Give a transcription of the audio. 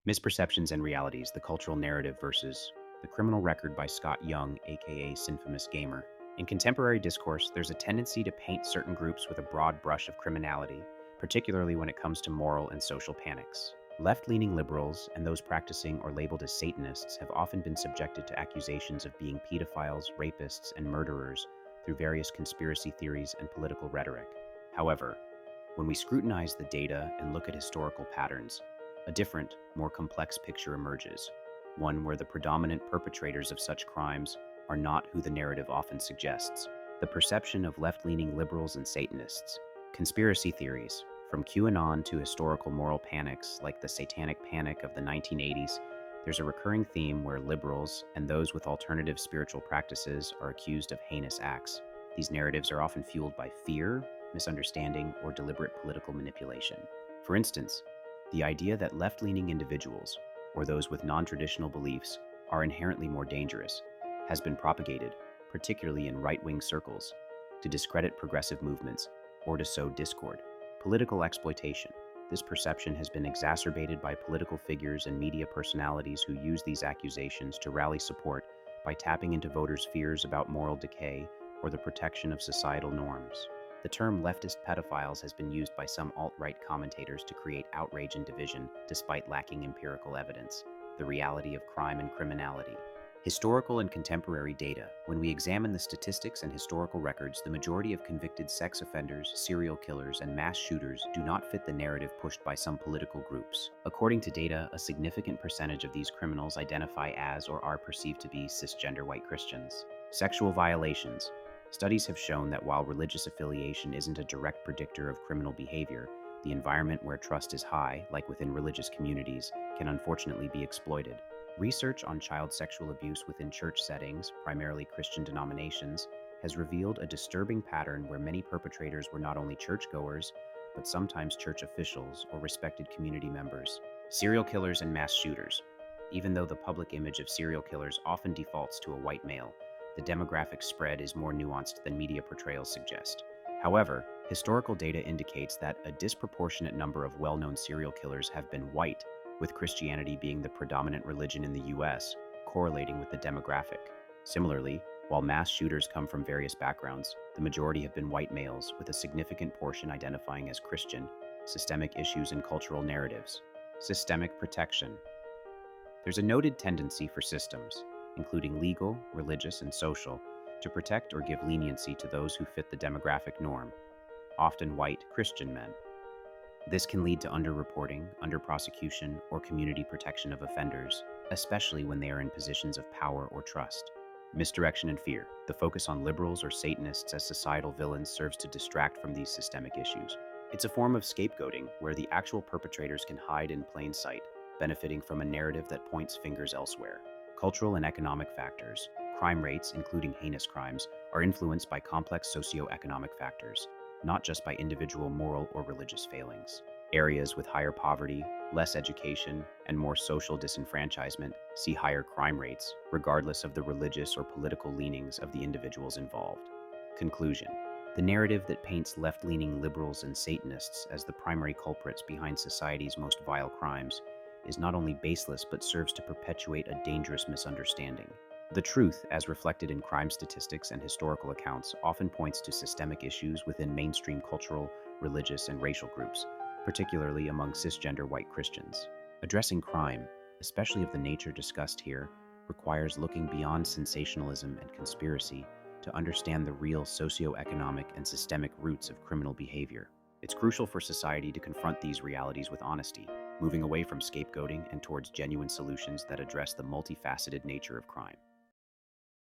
Misperceptions and Realities, The Cultural Narrative versus The Criminal Record by Scott Young, aka Sinfamous Gamer. In contemporary discourse, there's a tendency to paint certain groups with a broad brush of criminality, particularly when it comes to moral and social panics. Left-leaning liberals and those practicing or labeled as Satanists have often been subjected to accusations of being pedophiles, rapists, and murderers through various conspiracy theories and political rhetoric. However, when we scrutinize the data and look at historical patterns, a different, more complex picture emerges, one where the predominant perpetrators of such crimes are not who the narrative often suggests. The perception of left-leaning liberals and Satanists. Conspiracy theories, from QAnon to historical moral panics like the Satanic Panic of the 1980s, there's a recurring theme where liberals and those with alternative spiritual practices are accused of heinous acts. These narratives are often fueled by fear, misunderstanding, or deliberate political manipulation. For instance, the idea that left-leaning individuals, or those with non-traditional beliefs, are inherently more dangerous has been propagated, particularly in right-wing circles, to discredit progressive movements or to sow discord. Political exploitation. This perception has been exacerbated by political figures and media personalities who use these accusations to rally support by tapping into voters' fears about moral decay or the protection of societal norms. The term leftist pedophiles has been used by some alt-right commentators to create outrage and division despite lacking empirical evidence. The reality of crime and criminality. Historical and contemporary data. When we examine the statistics and historical records, the majority of convicted sex offenders, serial killers, and mass shooters do not fit the narrative pushed by some political groups. According to data, a significant percentage of these criminals identify as or are perceived to be cisgender white Christians. Sexual violations. Studies have shown that while religious affiliation isn't a direct predictor of criminal behavior, the environment where trust is high, like within religious communities, can unfortunately be exploited. Research on child sexual abuse within church settings, primarily Christian denominations, has revealed a disturbing pattern where many perpetrators were not only churchgoers, but sometimes church officials or respected community members. Serial killers and mass shooters. Even though the public image of serial killers often defaults to a white male, the demographic spread is more nuanced than media portrayals suggest. However, historical data indicates that a disproportionate number of well-known serial killers have been white, with Christianity being the predominant religion in the US, correlating with the demographic. Similarly, while mass shooters come from various backgrounds, the majority have been white males, with a significant portion identifying as Christian. Systemic issues and cultural narratives. Systemic protection. There's a noted tendency for systems, including legal, religious, and social, to protect or give leniency to those who fit the demographic norm, often white Christian men. This can lead to underreporting, underprosecution, or community protection of offenders, especially when they are in positions of power or trust. Misdirection and fear. The focus on liberals or Satanists as societal villains serves to distract from these systemic issues. It's a form of scapegoating where the actual perpetrators can hide in plain sight, benefiting from a narrative that points fingers elsewhere. Cultural and economic factors. Crime rates, including heinous crimes, are influenced by complex socioeconomic factors, not just by individual moral or religious failings. Areas with higher poverty, less education, and more social disenfranchisement see higher crime rates, regardless of the religious or political leanings of the individuals involved. Conclusion. The narrative that paints left-leaning liberals and Satanists as the primary culprits behind society's most vile crimes is not only baseless but serves to perpetuate a dangerous misunderstanding. The truth, as reflected in crime statistics and historical accounts, often points to systemic issues within mainstream cultural, religious, and racial groups, particularly among cisgender white Christians. Addressing crime, especially of the nature discussed here, requires looking beyond sensationalism and conspiracy to understand the real socioeconomic and systemic roots of criminal behavior. It's crucial for society to confront these realities with honesty, moving away from scapegoating and towards genuine solutions that address the multifaceted nature of crime.